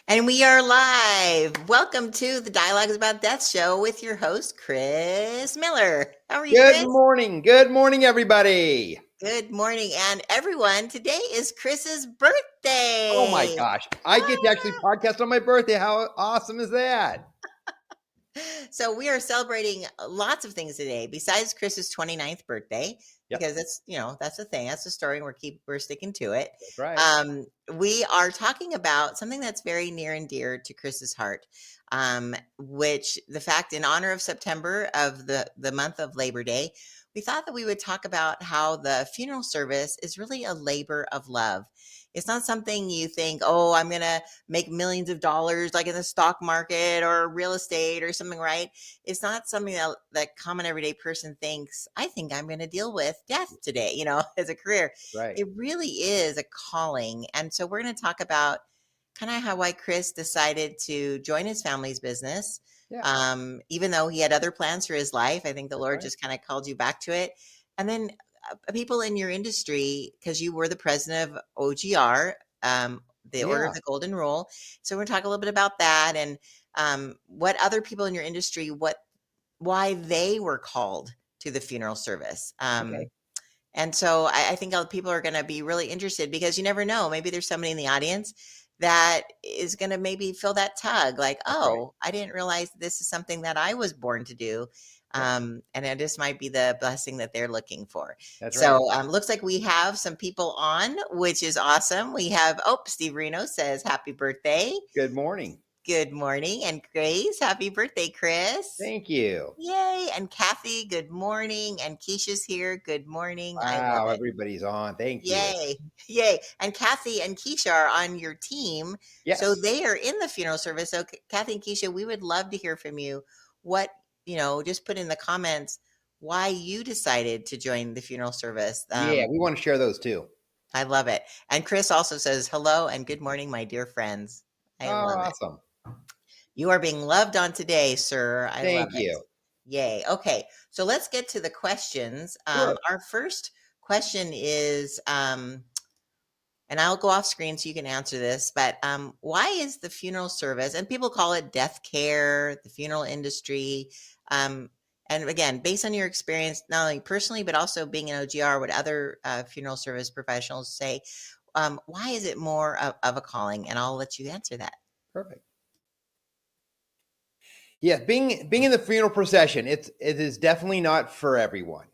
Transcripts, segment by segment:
And we are live. Welcome to the Dialogues About Death show with your host, Chris Miller. How are you, Good Chris? morning. Good morning, everybody. Good morning. And everyone, today is Chris's Oh my birthday. gosh. I get to actually podcast on my birthday. How awesome is that? So we are celebrating lots of things today besides Chris's 29th birthday, Yep, because that's the thing. That's the story, and we're sticking to it. that's right. We are talking about something that's very near and dear to Chris's heart, which the fact in honor of September of the month of Labor Day, we thought that we would talk about how the funeral service is really a labor of love. It's not something you think, oh, I'm going to make millions of dollars like in the stock market or real estate or something, right? It's not something that common everyday person thinks, I think I'm going to deal with death today, as a career. Right. It really is a calling. And so we're going to talk about kind of why Chris decided to join his family's business. Yeah, Even though he had other plans for his life, I think the that's Lord right. just kind of called you back to it. And then people in your industry, because you were the president of OGR, the Order Yeah. of the Golden Rule. So we're going to talk a little bit about that and what other people in your industry, why they were called to the funeral service. Okay. And so I think people are going to be really interested because you never know. Maybe there's somebody in the audience that is going to maybe feel that tug like, That's right. oh, I didn't realize this is something that I was born to do. Yeah, And it just might be the blessing that they're looking for. that's right. So looks like we have some people on, which is awesome. We have, Steve Reno says happy birthday. Good morning. Good morning. And Grace, happy birthday, Chris. Thank you. Yay. And Kathy, good morning. And Keisha's here. Good morning. I love Wow, it. everybody's on. Thank you. Yay. Yay. And Kathy and Keisha are on your team. So Yes. they are in the funeral service. So Kathy and Keisha, we would love to hear from you. What, just put in the comments why you decided to join the funeral service. Yeah, we want to share those too. I love it. And Chris also says, hello and good morning, my dear friends. Oh, I love it. awesome. You are being loved on today, sir. I love Thank it. you. Yay. Okay. So let's get to the questions. Sure. Our first question is, and I'll go off screen so you can answer this, but why is the funeral service, and people call it death care, the funeral industry, and again, based on your experience, not only personally, but also being an OGR, what other funeral service professionals say, why is it more of a calling? And I'll let you answer that. Perfect. Yeah, being in the funeral procession, it is definitely not for everyone.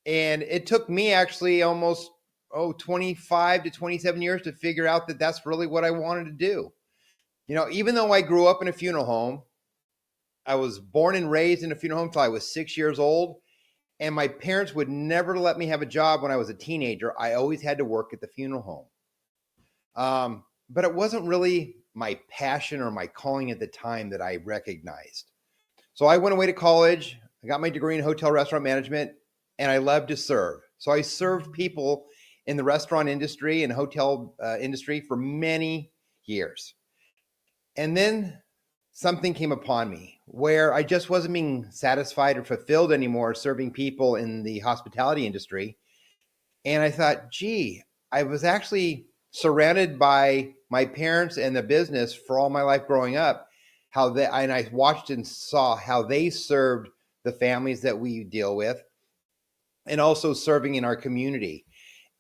And it took me actually almost 25 to 27 years to figure out that that's really what I wanted to do. Even though I grew up in a funeral home, I was born and raised in a funeral home until I was 6 years old. And my parents would never let me have a job when I was a teenager. I always had to work at the funeral home. But it wasn't really my passion or my calling at the time that I recognized. So I went away to college. I got my degree in hotel restaurant management, and I love to serve. So I served people in the restaurant industry and hotel industry for many years. And then something came upon me where I just wasn't being satisfied or fulfilled anymore serving people in the hospitality industry. And I thought, gee, I was actually surrounded by my parents and the business for all my life growing up. And I watched and saw how they served the families that we deal with and also serving in our community.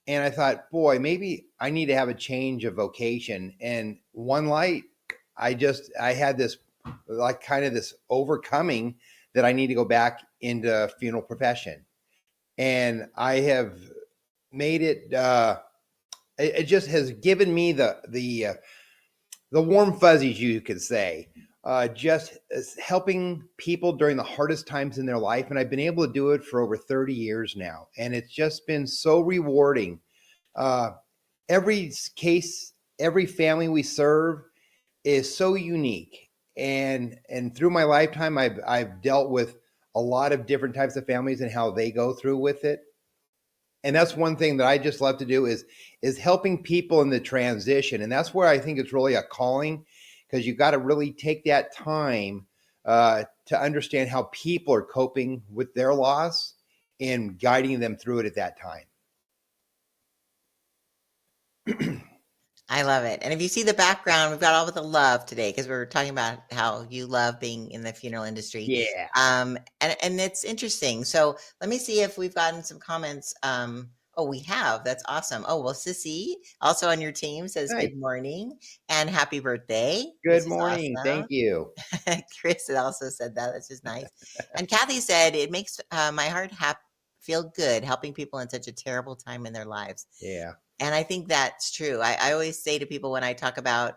And I thought, boy, maybe I need to have a change of vocation. And one light, I had this like kind of this overcoming that I need to go back into funeral profession. And I have made it, it just has given me the warm fuzzies, you could say, just helping people during the hardest times in their life. And I've been able to do it for over 30 years now. And it's just been so rewarding. Every case, every family we serve is so unique. And through my lifetime, I've dealt with a lot of different types of families and how they go through with it. And that's one thing that I just love to do is helping people in the transition. And that's where I think it's really a calling, because you got to really take that time to understand how people are coping with their loss and guiding them through it at that time. I love it. And if you see the background, we've got all of the love today because we're talking about how you love being in the funeral industry. Yeah. And it's interesting. So let me see if we've gotten some comments. Oh, we have. That's awesome. Oh, well, Sissy, also on your team, says Nice. good morning and happy birthday, Good which is morning. awesome. Thank you. Chris also said that. That's just nice. And Kathy said, it makes my heart feel good helping people in such a terrible time in their lives. Yeah. And I think that's true. I always say to people when I talk about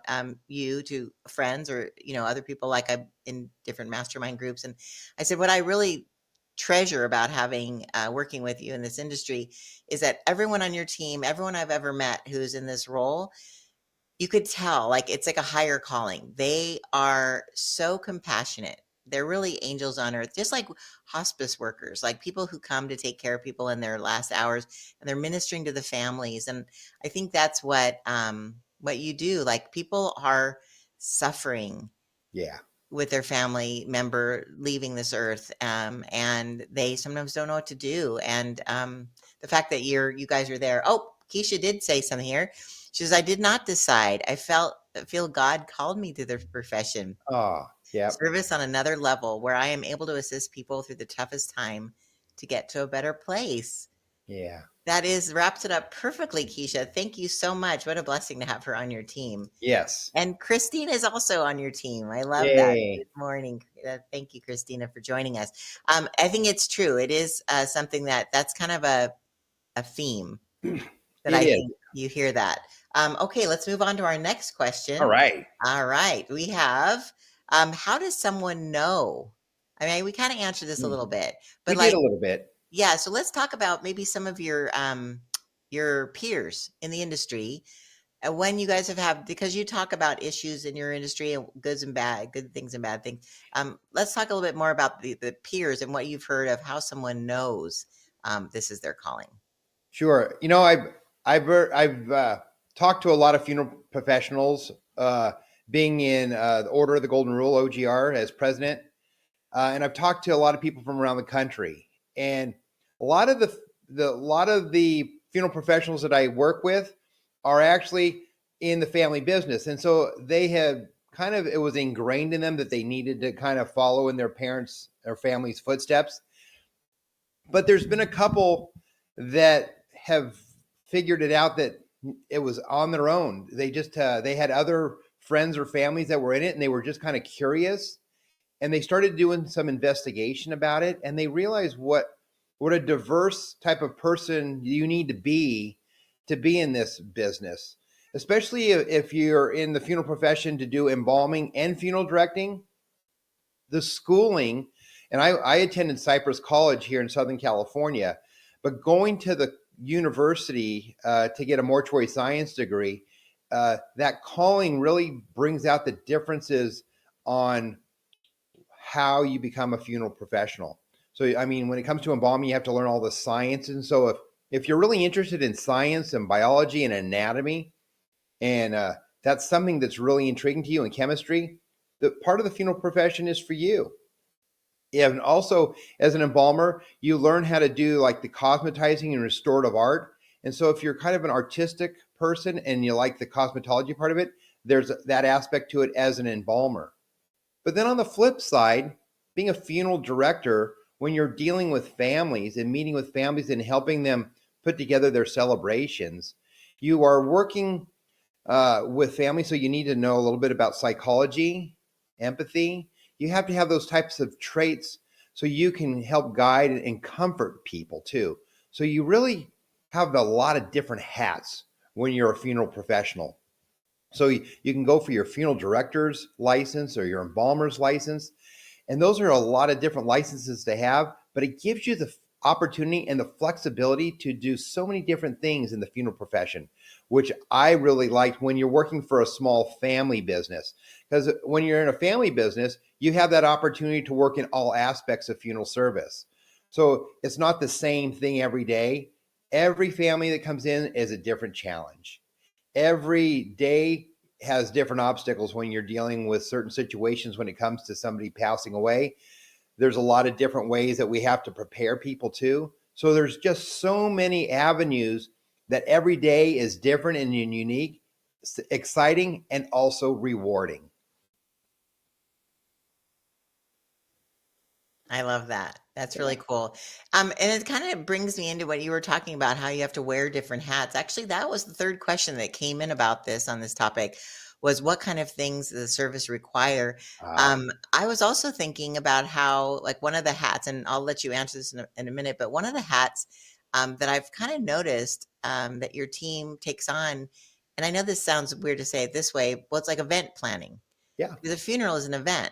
you to friends or other people, like I'm in different mastermind groups, and I said what I really treasure about having working with you in this industry is that everyone on your team, everyone I've ever met who's in this role, you could tell, like, it's like a higher calling. They are so compassionate. They're really angels on earth, just like hospice workers, like people who come to take care of people in their last hours, and they're ministering to the families. And I think that's what you do. Like, people are suffering Yeah. with their family member leaving this earth, and they sometimes don't know what to do. And the fact that you guys are there. Oh, Keisha did say something here. She says, "I did not decide. I feel God called me to the profession, Oh, yep. service on another level, where I am able to assist people through the toughest time to get to a better place." Yeah. That is wraps it up perfectly, Keisha. Thank you so much. What a blessing to have her on your team. Yes. And Christine is also on your team. I love that. Yay. Good morning. Thank you, Christina, for joining us. I think it's true. It is something that's kind of a theme that It I is. think you hear that. Okay, let's move on to our next All question. right. All right, we have how does someone know? I mean, we kind of answered this a little Mhm. bit, We but did like, a little bit. yeah, so let's talk about maybe some of your peers in the industry and when you guys have because you talk about issues in your industry and goods and bad, good things and bad things. Let's talk a little bit more about the peers and what you've heard of how someone knows this is their calling. Sure. I've talked to a lot of funeral professionals, being in the Order of the Golden Rule (OGR) as president, and I've talked to a lot of people from around the country. And a lot of the funeral professionals that I work with are actually in the family business, and so they have kind of it was ingrained in them that they needed to kind of follow in their parents' or family's footsteps. But there's been a couple that have figured it out that it was on their own. They had other friends or families that were in it, and they were just kind of curious, and they started doing some investigation about it, and they realized what a diverse type of person you need to be in this business, especially if you're in the funeral profession to do embalming and funeral directing. The schooling, and I attended Cypress College here in Southern California, but going to the university to get a mortuary science degree, that calling really brings out the differences on how you become a funeral professional. So, I mean, when it comes to embalming, you have to learn all the science. And so, if you're really interested in science and biology and anatomy, and that's something that's really intriguing to you in chemistry, the part of the funeral profession is for you. Yeah, and also as an embalmer, you learn how to do like the cosmetizing and restorative art. And so if you're kind of an artistic person and you like the cosmetology part of it, there's that aspect to it as an embalmer. But then on the flip side, being a funeral director, when you're dealing with families and meeting with families and helping them put together their celebrations, you are working with families. So you need to know a little bit about psychology, empathy. You have to have those types of traits so you can help guide and comfort people too. So you really have a lot of different hats when you're a funeral professional. So you can go for your funeral director's license or your embalmer's license. And those are a lot of different licenses to have, but it gives you the opportunity and the flexibility to do so many different things in the funeral profession, which I really liked when you're working for a small family business. Because when you're in a family business, you have that opportunity to work in all aspects of funeral service. So it's not the same thing every day. Every family that comes in is a different challenge. Every day has different obstacles when you're dealing with certain situations when it comes to somebody passing away. There's a lot of different ways that we have to prepare people to. So there's just so many avenues that every day is different and unique. exciting and also rewarding. I love that. That's Yeah. really cool. And it kind of brings me into what you were talking about, how you have to wear different hats. Actually, that was the third question that came in about this on this topic was what kind of things does the service require? Ah, I was also thinking about how, like, one of the hats, and I'll let you answer this in a minute, but one of the hats that I've kind of noticed that your team takes on, and I know this sounds weird to say it this way, well, it's like event planning. yeah, The funeral is an event.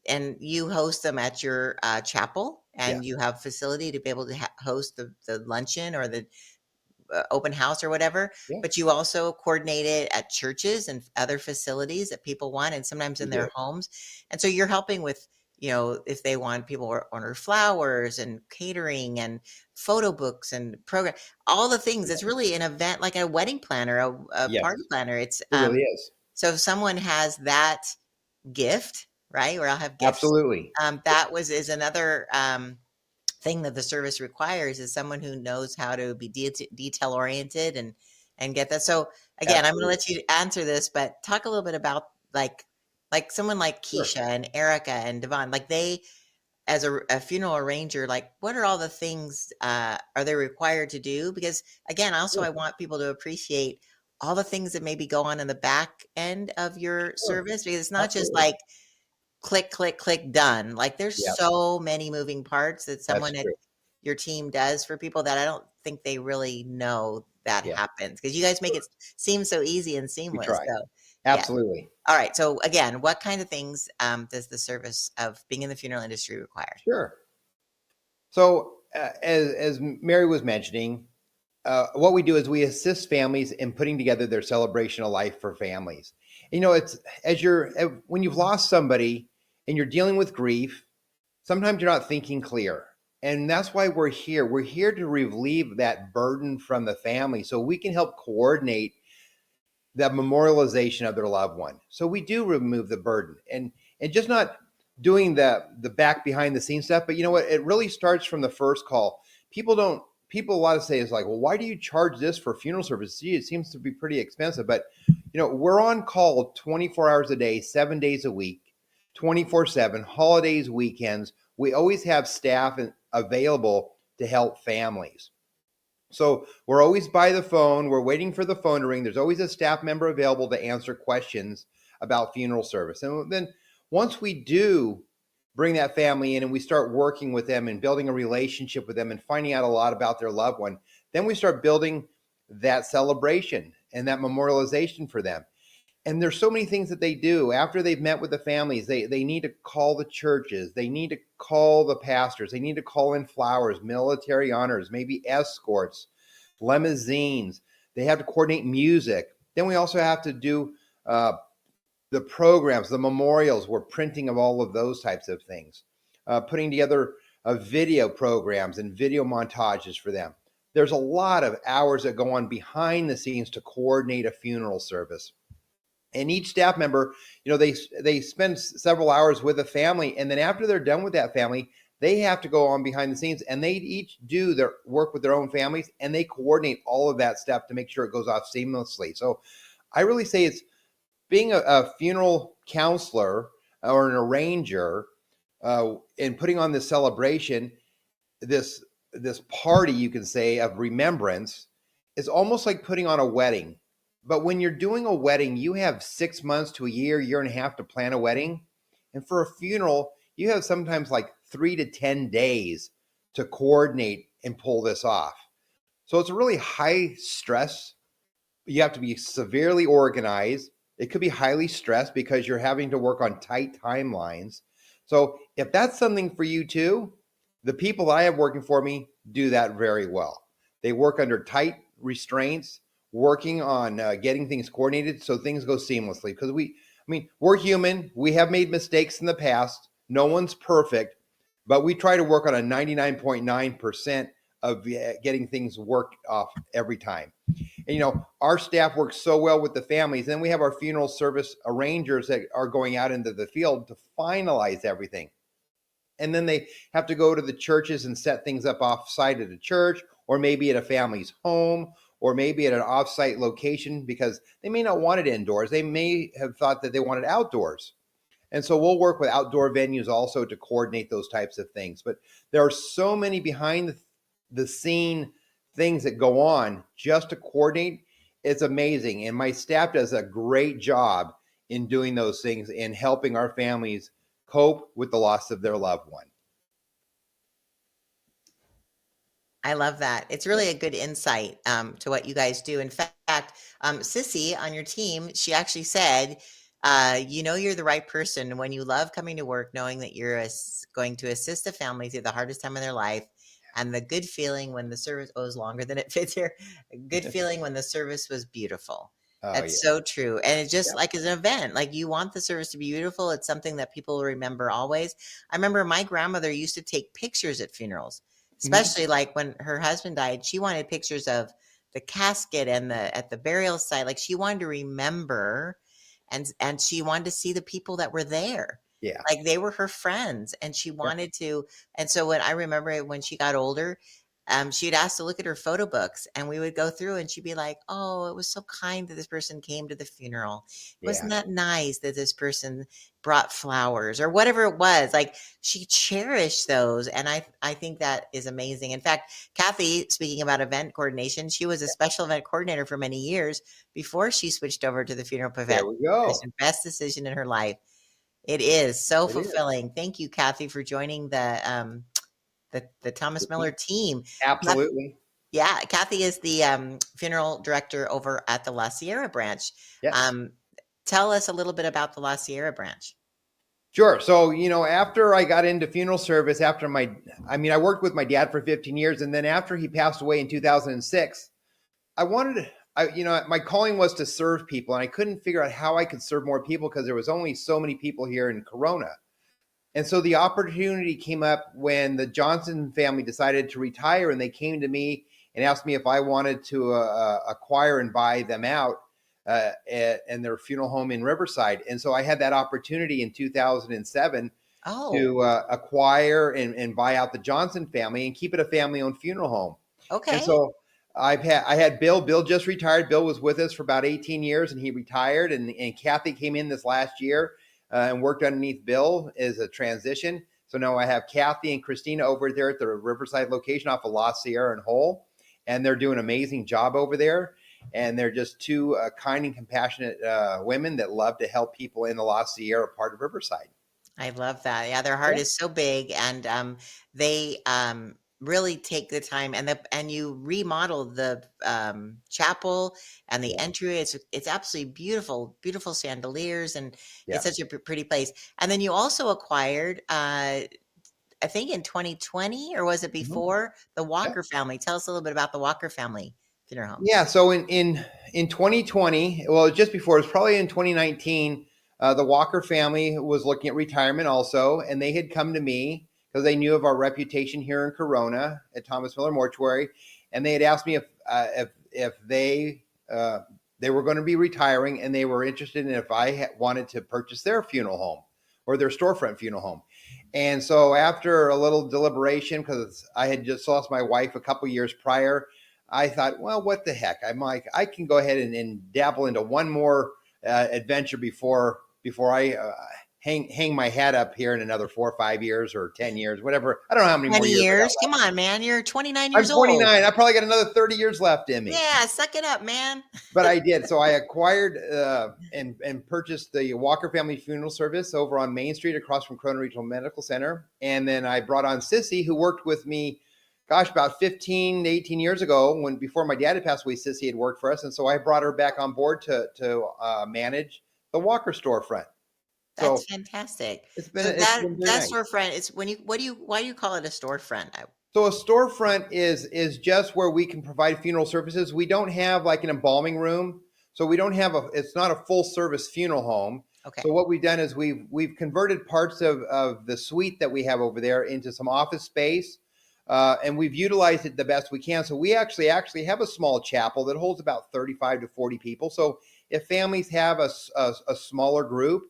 And you host them at your chapel, yeah, and you have facility to be able to host the luncheon or the open house or whatever. yeah. But you also coordinate it at churches and other facilities that people want, and sometimes We in their do. homes. And so you're helping with, if they want people order flowers and catering and photo books and program, all the things. It's really an event like a wedding planner, a party Yes, planner. It's it really is. so if someone has that gift, right? Or I'll have gifts. Absolutely. That was is another thing that the service requires is someone who knows how to be detail oriented and get that. So again, I'm going to Absolutely. let you answer this, but talk a little bit about like someone like Sure. Keisha and Erica and Devon, like they as a funeral arranger, like what are all the things are they required to do? Because again, also Sure. I want people to appreciate all the things that maybe go on in the back end of your Sure. service because it's not just Absolutely. like click, click, click, done. Like there's Yeah, so many moving parts that that's someone at true. your team does for people that I don't think they really know that Yeah, happens because you guys make sure. it seem so easy and We seamless. try. So, yeah. Absolutely. All right. So, again, what kind of things does the service of being in the funeral industry require? Sure. So, as Mary was mentioning, what we do is we assist families in putting together their celebration of life for families. It's when you've lost somebody and you're dealing with grief, sometimes you're not thinking clear. And that's why we're here. We're here to relieve that burden from the family so we can help coordinate the memorialization of their loved one. So we do remove the burden and just not doing the back behind the scenes stuff. But you know what? It really starts from the first call. People a lot of say is like, well, why do you charge this for funeral service? Gee, it seems to be pretty expensive. But we're on call 24 hours a day, 7 days a week, 24/7, holidays, weekends. We always have staff available to help families. So we're always by the phone. We're waiting for the phone to ring. There's always a staff member available to answer questions about funeral service. And then once we do bring that family in and we start working with them and building a relationship with them and finding out a lot about their loved one, then we start building that celebration and that memorialization for them. And there's so many things that they do after they've met with the families. They need to call the churches, they need to call the pastors, they need to call in flowers, military honors, maybe escorts, limousines. They have to coordinate music. Then we also have to do uh, the programs, the memorials. We're printing of all of those types of things, putting together video programs and video montages for them. There's a lot of hours that go on behind the scenes to coordinate a funeral service. And each staff member, they spend several hours with a family, and then after they're done with that family, they have to go on behind the scenes and they each do their work with their own families and they coordinate all of that stuff to make sure it goes off seamlessly. So I really say it's being a funeral counselor or an arranger, and putting on this celebration, this this party, you can say, of remembrance, is almost like putting on a wedding. But when you're doing a wedding, you have 6 months to a year and a half to plan a wedding. And for a funeral, you have sometimes like 3 to 10 days to coordinate and pull this off. So it's a really high stress. You have to be severely organized. It could be highly stressed because you're having to work on tight timelines. So if that's something for you too, the people I have working for me do that very well. They work under tight restraints, working on getting things coordinated so things go seamlessly. Because we're human. We have made mistakes in the past. No one's perfect, but we try to work on a 99.9% of getting things worked off every time. And our staff works so well with the families. Then we have our funeral service arrangers that are going out into the field to finalize everything. And then they have to go to the churches and set things up off site at a church or maybe at a family's home or maybe at an offsite location because they may not want it indoors. They may have thought that they wanted outdoors. And so we'll work with outdoor venues also to coordinate those types of things. But there are so many behind the scene things that go on just to coordinate. It's amazing. And my staff does a great job in doing those things and helping our families cope with the loss of their loved one. I love that. It's really a good insight to what you guys do. In fact, Sissy on your team, she actually said, you know, you're the right person when you love coming to work, knowing that you're going to assist a family through the hardest time of their life. And the good feeling when the service was longer than it fits here. Good feeling when the service was beautiful. Oh, That's yeah. so true. And it's just Yeah. like as an event, like you want the service to be beautiful. It's something that people will remember always. I remember my grandmother used to take pictures at funerals, Mhm. especially like when her husband died. She wanted pictures of the casket and the at the burial site. Like she wanted to remember, and she wanted to see the people that were there. Yeah. Like they were her friends, and she Yeah. wanted to. And so when I remember when she got older, she'd ask to look at her photo books, and we would go through, and she'd be like, "Oh, it was so kind that this person came to the funeral. Wasn't Yeah. that nice that this person brought flowers or whatever it was?" Like she cherished those, and I think that is amazing. In fact, Kathy, speaking about event coordination, she was a special event coordinator for many years before she switched over to the funeral There we go. profession. Best decision in her life. It is so It is. fulfilling. Thank you, Kathy, for joining the Thomas Miller team. Absolutely. Yeah, Kathy is the funeral director over at the La Sierra branch. Yes. Tell us a little bit about the La Sierra branch. Sure. So, after I got into funeral service, I worked with my dad for 15 years. And then after he passed away in 2006, my calling was to serve people. And I couldn't figure out how I could serve more people because there was only so many people here in Corona. And so the opportunity came up when the Johnson family decided to retire, and they came to me and asked me if I wanted to acquire and buy them out in their funeral home in Riverside. And so I had that opportunity in 2007 Oh, to acquire and buy out the Johnson family and keep it a family-owned funeral home. And okay. so I had Bill. Bill just retired. Bill was with us for about 18 years, and he retired. And Kathy came in this last year and worked underneath Bill as a transition. So now I have Kathy and Christina over there at the Riverside location off of La Sierra and Hole, and they're doing an amazing job over there. And they're just two kind and compassionate women that love to help people in the La Sierra part of Riverside. I love that. Yeah, their heart Yeah. is so big, and they really take the time, and you remodel the chapel and the Yeah. entry. It's absolutely beautiful, beautiful chandeliers, and it's Yes. such a pretty place. And then you also acquired, I think in 2020, or was it Mhm. before, the Yeah. Walker family? Tell us a little bit about the Walker family funeral home. Yeah. So in 2020, well, just before, it was probably in 2019, the Walker family was looking at retirement also, and they had come to me because they knew of our reputation here in Corona at Thomas Miller Mortuary, and they had asked me if they were going to be retiring, and they were interested in if I wanted to purchase their funeral home or their storefront funeral home. And so after a little deliberation, because I had just lost my wife a couple years prior, I thought, well, what the heck? I'm like, I can go ahead and dabble into one more adventure before I hang my hat up here in another 4 or 5 years or 10 years, whatever. I don't know how many more 20 years I got years? Come left. on, man. You're 29 I'm years old. 29. I probably got another 30 years left in me. Yeah, suck it up, man. But I did. So I acquired and purchased the Walker Family Funeral Service over on Main Street across from Corona Regional Medical Center. And then I brought on Sissy, who worked with me, gosh, about 15 to 18 years ago, when before my dad had passed away. Sissy had worked for us. And so I brought her back on board to manage the Walker storefront. That's So fantastic. it's been So it's that been very that nice. storefront is when you why do you call it a storefront? So a storefront is just where we can provide funeral services. We don't have like an embalming room, so we don't have it's not a full service funeral home. Okay. So what we've done is we've converted parts of the suite that we have over there into some office space, and we've utilized it the best we can. So we actually have a small chapel that holds about 35 to 40 people. So if families have a smaller group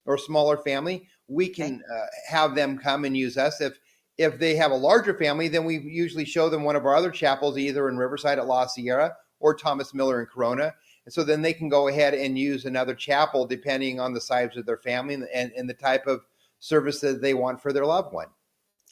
or smaller family, we Okay. can have them come and use us. If they have a larger family, then we usually show them one of our other chapels, either in Riverside at La Sierra or Thomas Miller in Corona. And so then they can go ahead and use another chapel depending on the size of their family and the type of service that they want for their loved one.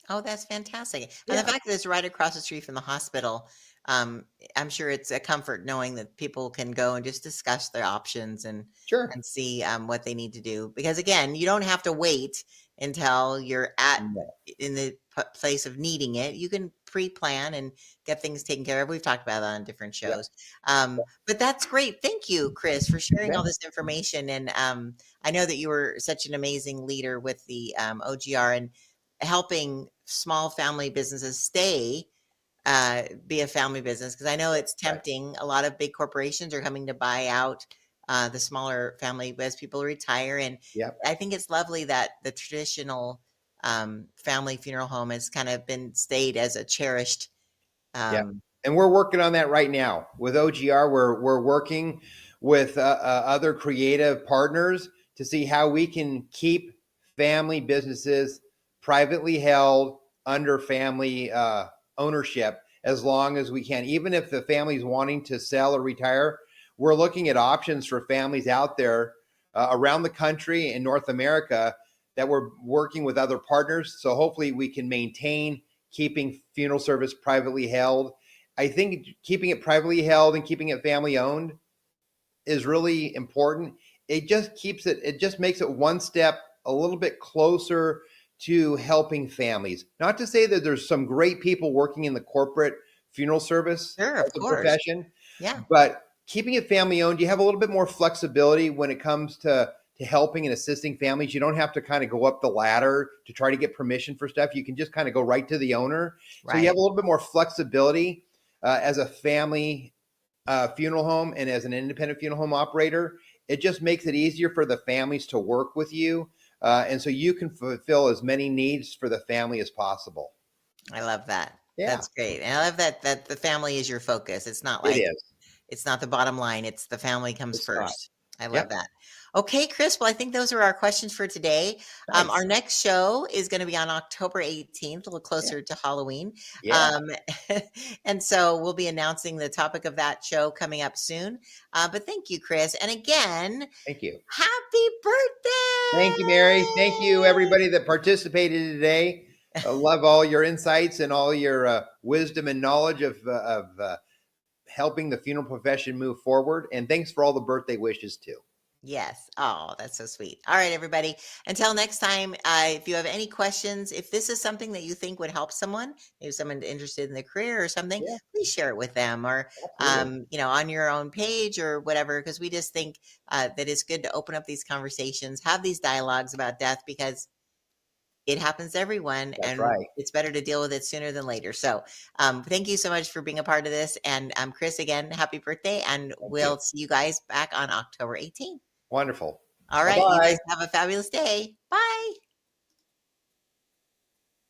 Oh, that's fantastic. And the Yeah, fact that it's right across the street from the hospital, um, I'm sure it's a comfort knowing that people can go and just discuss their options sure. and see what they need to do. Because again, you don't have to wait until you're at No, in the place of needing it. You can pre-plan and get things taken care of. We've talked about that on different yeah, shows. But that's great. Thank you, Chris, for you sharing all bet. this information. And I know that you were such an amazing leader with the OGR and helping small family businesses stay be a family business, because I know it's Right. tempting. A lot of big corporations are coming to buy out the smaller family as people retire, and Yep. I think it's lovely that the traditional family funeral home has kind of been stayed as a cherished. Yeah, um, and we're working on that right now with OGR. We're working with other creative partners to see how we can keep family businesses privately held under family ownership as long as we can. Even if the family's wanting to sell or retire, we're looking at options for families out there around the country in North America that we're working with other partners. So hopefully we can maintain keeping funeral service privately held. I think keeping it privately held and keeping it family owned is really important. It just makes it one step a little bit closer to helping families. Not to say that there's some great people working in the corporate funeral service sure, of as a course. profession, Yeah, but keeping it family owned, you have a little bit more flexibility when it comes to helping and assisting families. You don't have to kind of go up the ladder to try to get permission for stuff. You can just kind of go right to the owner. So you have right. a little bit more flexibility as a family funeral home and as an independent funeral home operator. It just makes it easier for the families to work with you. And so you can fulfill as many needs for the family as possible. I love that. Yeah, That's great, and I love that the family is your focus. It's not it like is. it's not the bottom line, it's the family comes It's not. first. I love Yep. that. Okay, Chris, well, I think those are our questions for today. Our Nice. next show is gonna be on October 18th, a little Yeah. closer to Halloween. Yeah. Um, and so we'll be announcing the topic of that show coming up soon. But thank you, Chris. And again, Thank you. happy Thank you, Mary. Thank you, birthday! everybody that participated today. I love all your insights and all your wisdom and knowledge of helping the funeral profession move forward. And thanks for all the birthday wishes, too. Yes. Oh, that's so sweet. All right, everybody. Until next time, if you have any questions, if this is something that you think would help someone, maybe someone interested in the career or something, Yeah, please share it with them, or absolutely. on your own page or whatever, because we just think that it's good to open up these conversations, have these dialogues about death, because it happens to everyone, That's and right. it's better to deal with it sooner than later. So, thank you so much for being a part of this. And Chris, again, happy birthday. And Thank you. we'll see you guys back on October 18th. Wonderful. All Bye right. You guys bye. have a fabulous day. Bye.